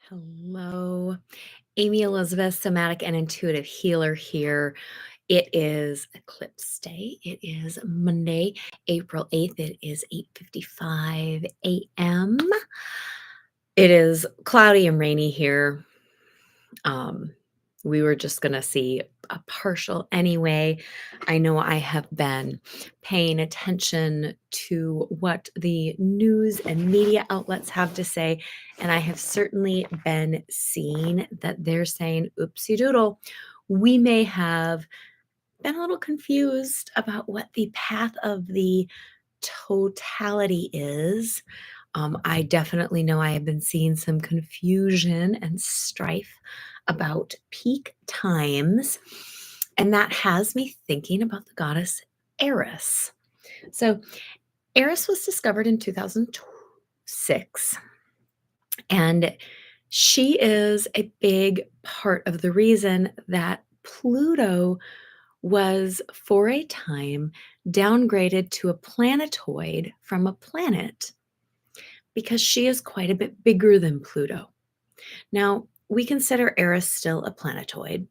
Hello, Amy Elizabeth, somatic and intuitive healer here. It is Eclipse Day. It is Monday, April 8th. It is 8:55 a.m. It is cloudy and rainy here. Um, we were just going to see a partial anyway. I know I have been paying attention to what the news and media outlets have to say, and I have certainly been seeing that they're saying, oopsie doodle, we may have been a little confused about what the path of the totality is. I definitely know I have been seeing some confusion and strife about peak times, and that has me thinking about the goddess Eris. So, Eris was discovered in 2006, and she is a big part of the reason that Pluto was, for a time, downgraded to a planetoid from a planet because she is quite a bit bigger than Pluto. Now, we consider Eris still a planetoid.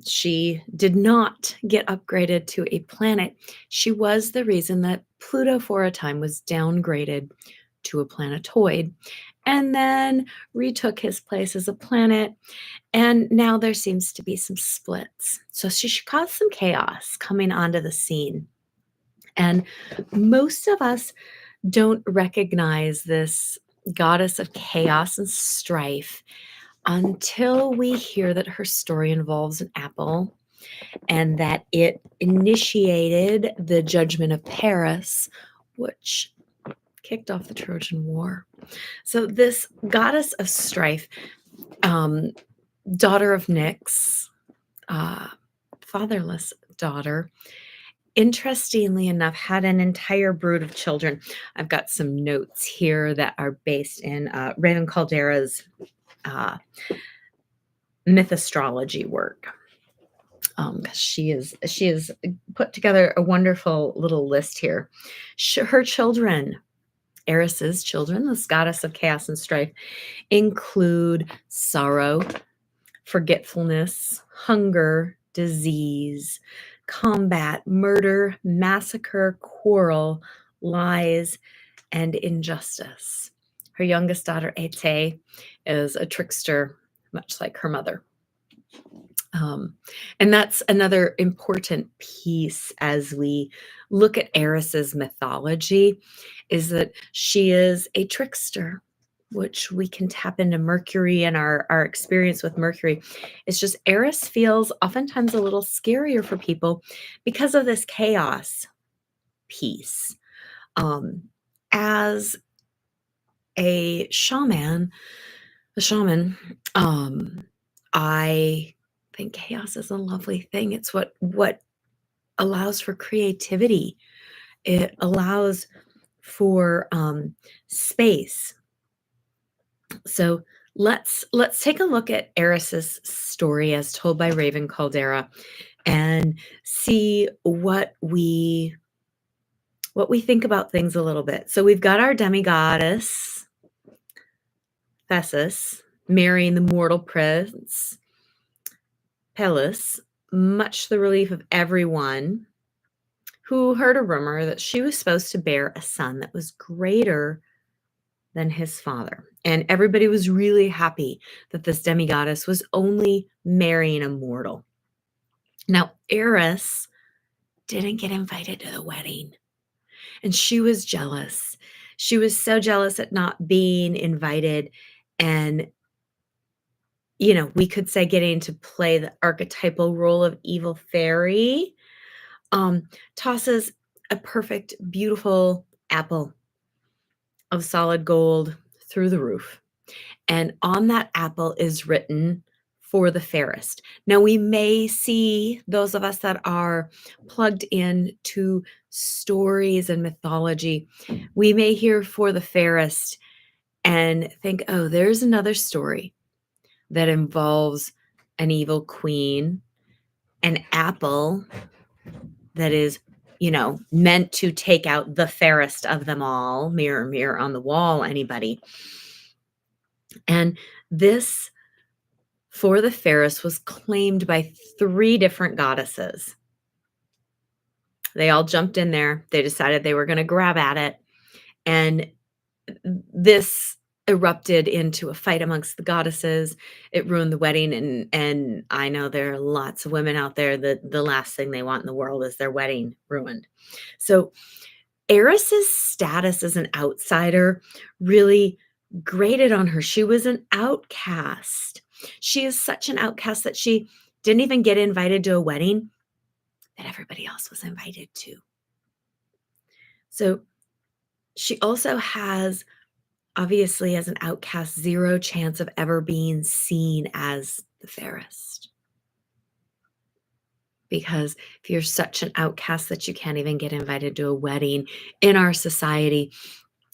She did not get upgraded to a planet. She was the reason that Pluto, for a time, was downgraded to a planetoid and then retook his place as a planet. And now there seems to be some splits. So she caused some chaos coming onto the scene. And most of us don't recognize this goddess of chaos and strife until we hear that her story involves an apple and that it initiated the judgment of Paris, which kicked off the Trojan War. So, this goddess of strife, um, daughter of Nyx, uh, fatherless daughter, interestingly enough, had an entire brood of children. I've got some notes here that are based in Raven Caldera's uh, mythology work. Because she is put together a wonderful little list here. Her children, Eris's children, this goddess of chaos and strife, include sorrow, forgetfulness, hunger, disease, combat, murder, massacre, quarrel, lies, and injustice. Her youngest daughter, Ete, is a trickster, much like her mother. And that's another important piece as we look at Eris's mythology, is that she is a trickster, which we can tap into Mercury and our experience with Mercury. It's just Eris feels oftentimes a little scarier for people because of this chaos piece. As a shaman, I think chaos is a lovely thing. It's what allows for creativity. It allows for space. So let's take a look at Eris's story as told by Raven Caldera and see what we think about things a little bit. So we've got our demigoddess Thesis marrying the mortal prince Pelus, much to the relief of everyone who heard a rumor that she was supposed to bear a son that was greater than his father. And everybody was really happy that this demigoddess was only marrying a mortal. Now, Eris didn't get invited to the wedding, and she was jealous. She was so jealous at not being invited, and we could say getting to play the archetypal role of evil fairy, tosses a perfect, beautiful apple of solid gold through the roof. And on that apple is written, "For the fairest." Now, we may see those of us that are plugged in to stories and mythology, we may hear "For the fairest" and think, oh, there's another story that involves an evil queen, an apple that is, meant to take out the fairest of them all. Mirror, mirror on the wall, anybody. And this for the fairest was claimed by 3 different goddesses. They all jumped in there. They decided they were gonna grab at it, and this erupted into a fight amongst the goddesses. It ruined the wedding, and I know there are lots of women out there that the last thing they want in the world is their wedding ruined. So, Eris's status as an outsider really grated on her. She was an outcast. She is such an outcast that she didn't even get invited to a wedding that everybody else was invited to. So, she also has, obviously, as an outcast, 0 chance of ever being seen as the fairest. Because if you're such an outcast that you can't even get invited to a wedding in our society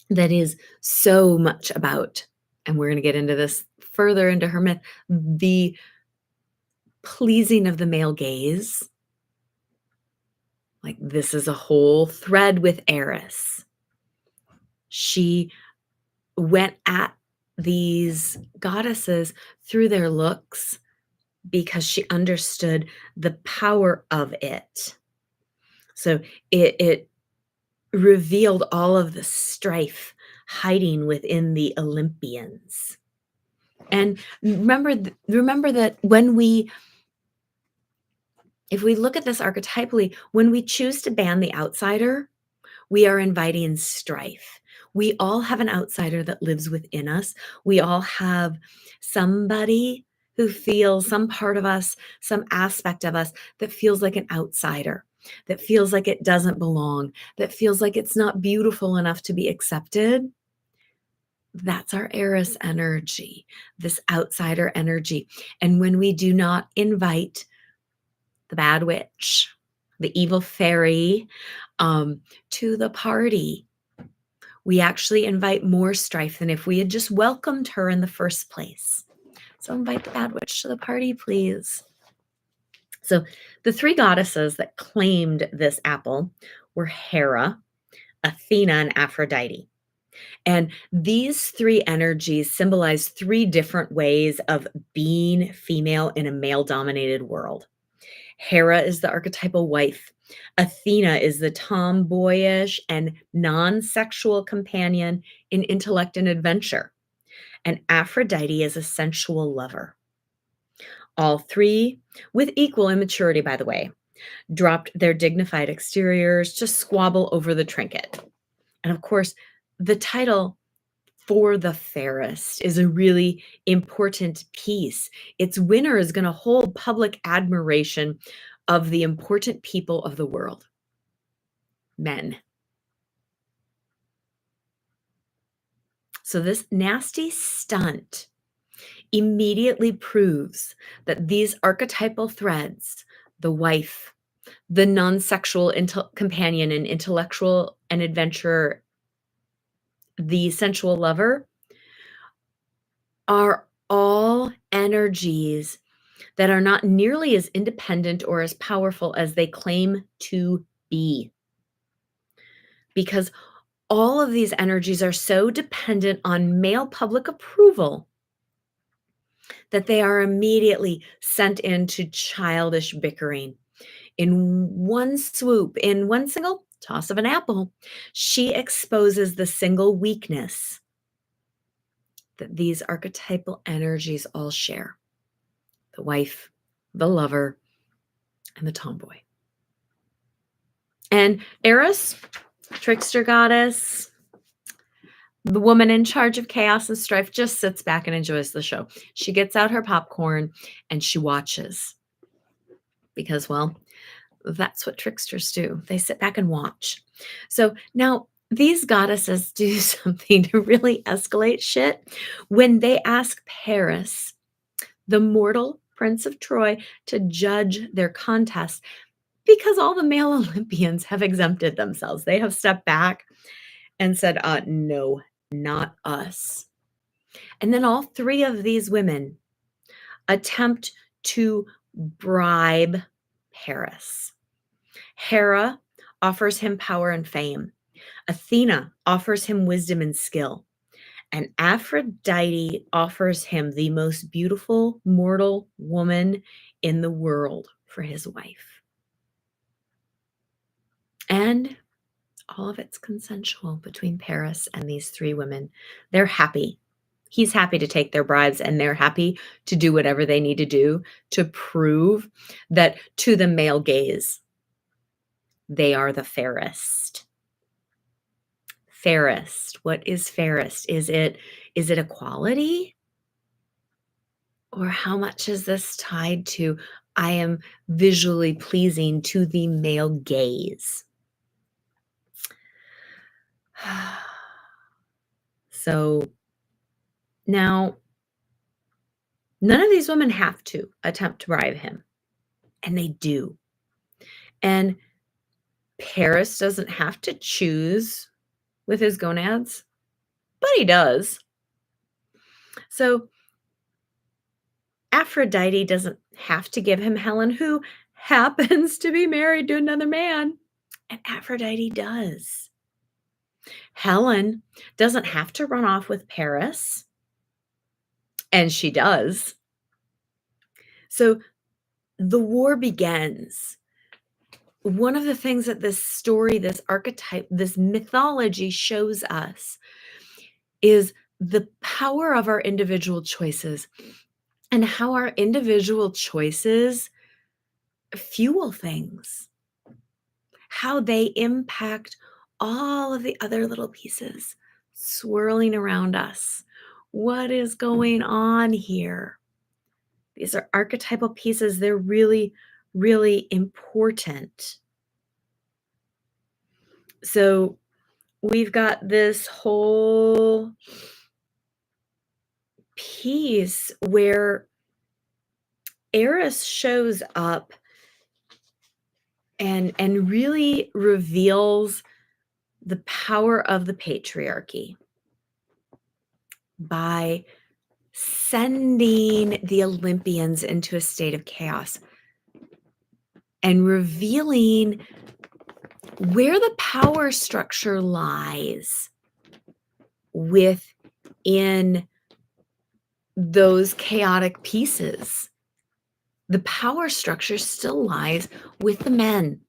that is so much about, and we're gonna get into this further into her myth, the pleasing of the male gaze. Like, this is a whole thread with Eris. She went at these goddesses through their looks because she understood the power of it. So it revealed all of the strife hiding within the Olympians. And remember that if we look at this archetypally, when we choose to ban the outsider, we are inviting strife. We all have an outsider that lives within us. We all have somebody who feels, some part of us, some aspect of us that feels like an outsider, that feels like it doesn't belong, that feels like it's not beautiful enough to be accepted. That's our Eris energy, this outsider energy. And when we do not invite the bad witch, the evil fairy, to the party, we actually invite more strife than if we had just welcomed her in the first place. So invite the bad witch to the party, please. So the 3 goddesses that claimed this apple were Hera, Athena, and Aphrodite. And these 3 energies symbolize 3 different ways of being female in a male-dominated world. Hera is the archetypal wife. Athena is the tomboyish and non-sexual companion in intellect and adventure. And Aphrodite is a sensual lover. All 3, with equal immaturity, by the way, dropped their dignified exteriors to squabble over the trinket. And of course, the title for the fairest is a really important piece. Its winner is going to hold public admiration of the important people of the world, men. So this nasty stunt immediately proves that these archetypal threads, the wife, the non-sexual companion and intellectual and adventurer, the sensual lover, are all energies that are not nearly as independent or as powerful as they claim to be. Because all of these energies are so dependent on male public approval that they are immediately sent into childish bickering. In one swoop, in one single toss of an apple, she exposes the single weakness that these archetypal energies all share: the wife, the lover, and the tomboy. And Eris, trickster goddess, the woman in charge of chaos and strife, just sits back and enjoys the show. She gets out her popcorn and she watches because, well, that's what tricksters do. They sit back and watch. So now these goddesses do something to really escalate shit when they ask Paris, the mortal prince of Troy, to judge their contest because all the male Olympians have exempted themselves. They have stepped back and said, no, not us. And then all 3 of these women attempt to bribe Paris. Hera offers him power and fame. Athena offers him wisdom and skill. And Aphrodite offers him the most beautiful mortal woman in the world for his wife. And all of it's consensual between Paris and these three women. They're happy. He's happy to take their bribes, and they're happy to do whatever they need to do to prove that to the male gaze, they are the fairest. Fairest. What is fairest? Is it equality? Or how much is this tied to I am visually pleasing to the male gaze? So now, none of these women have to attempt to bribe him, and they do. And Paris doesn't have to choose with his gonads, but he does. So Aphrodite doesn't have to give him Helen, who happens to be married to another man, and Aphrodite does. Helen doesn't have to run off with Paris, and she does. So the war begins. One of the things that this story, this archetype, this mythology shows us is the power of our individual choices and how our individual choices fuel things, how they impact all of the other little pieces swirling around us. What is going on here? These are archetypal pieces. They're really, really important. So we've got this whole piece where Eris shows up and really reveals the power of the patriarchy by sending the Olympians into a state of chaos and revealing where the power structure lies within those chaotic pieces. The power structure still lies with the men.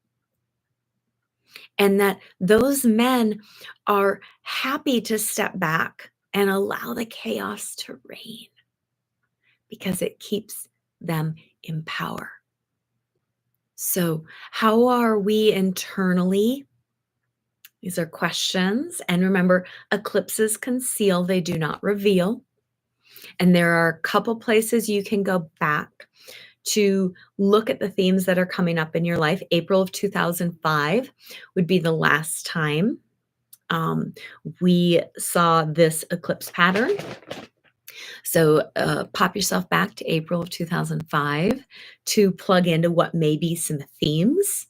And that those men are happy to step back and allow the chaos to reign because it keeps them in power. So, how are we internally? These are questions. And remember, eclipses conceal, they do not reveal. And there are a couple places you can go back to look at the themes that are coming up in your life. April of 2005 would be the last time we saw this eclipse pattern. So pop yourself back to April of 2005 to plug into what may be some themes,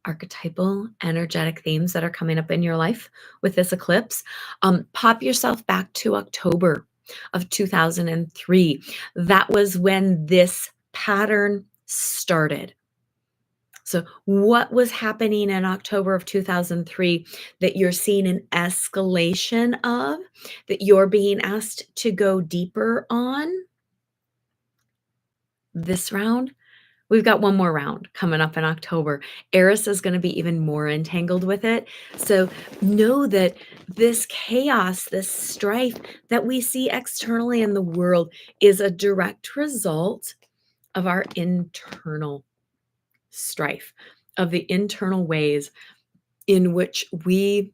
archetypal, energetic themes that are coming up in your life with this eclipse. Pop yourself back to October of 2003. That was when this pattern started. So what was happening in October of 2003 that you're seeing an escalation of, that you're being asked to go deeper on this round? We've got one more round coming up in October. Eris is going to be even more entangled with it. So know that this chaos, this strife that we see externally in the world is a direct result of our internal strife, of the internal ways in which we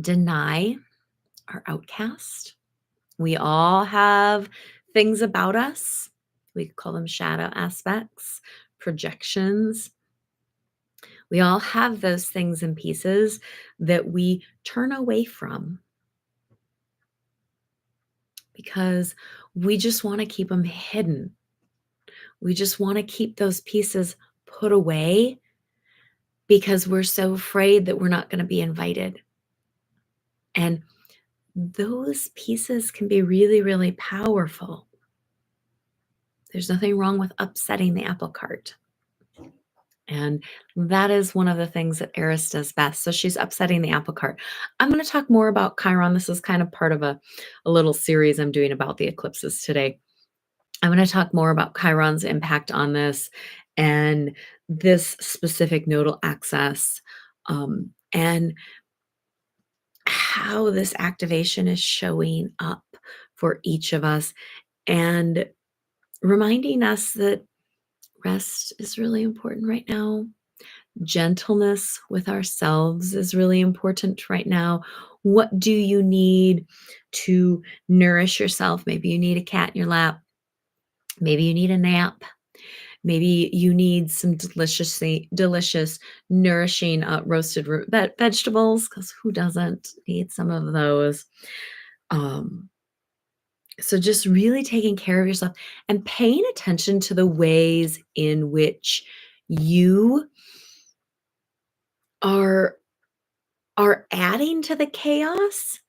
deny our outcast. We all have things about us. We call them shadow aspects, projections. We all have those things and pieces that we turn away from because we just want to keep them hidden. We just want to keep those pieces put away because we're so afraid that we're not going to be invited. And those pieces can be really, really powerful. There's nothing wrong with upsetting the apple cart. And that is one of the things that Eris does best. So she's upsetting the apple cart. I'm going to talk more about Chiron. This is kind of part of a little series I'm doing about the eclipses today. I'm going to talk more about Chiron's impact on this and this specific nodal axis, and how this activation is showing up for each of us, and reminding us that rest is really important right now. Gentleness with ourselves is really important right now. What do you need to nourish yourself? Maybe you need a cat in your lap. Maybe you need a nap. Maybe you need some delicious, nourishing roasted root vegetables, because who doesn't need some of those? Um, so just really taking care of yourself and paying attention to the ways in which you are adding to the chaos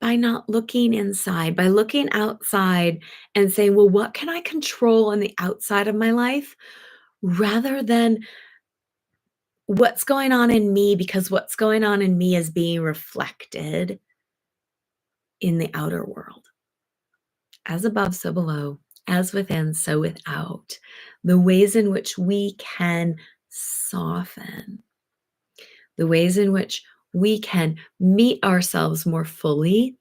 by not looking inside, by looking outside and saying, well, what can I control on the outside of my life rather than what's going on in me, because what's going on in me is being reflected in the outer world. As above, so below, as within, so without. The ways in which we can soften, the ways in which we can meet ourselves more fully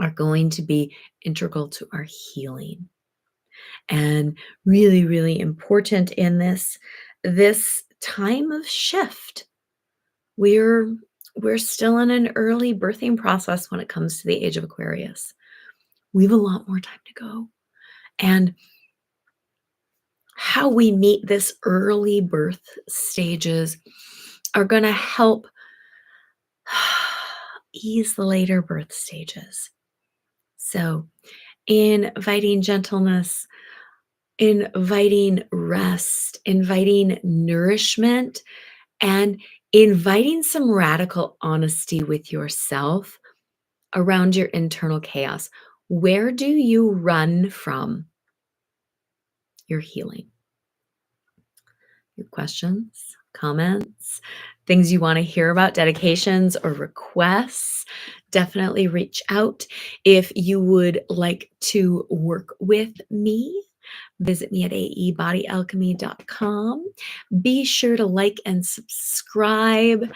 are going to be integral to our healing, and really, really important in this time of shift. We're still in an early birthing process when it comes to the age of Aquarius. We have a lot more time to go. And how we meet this early birth stages are going to help ease the later birth stages. So, inviting gentleness, inviting rest, inviting nourishment, and inviting some radical honesty with yourself around your internal chaos. Where do you run from your healing? Your questions, comments, things you want to hear about, dedications or requests, definitely reach out. If you would like to work with me, visit me at aebodyalchemy.com. Be sure to like and subscribe.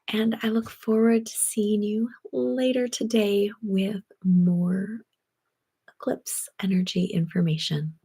And I look forward to seeing you later today with more eclipse energy information.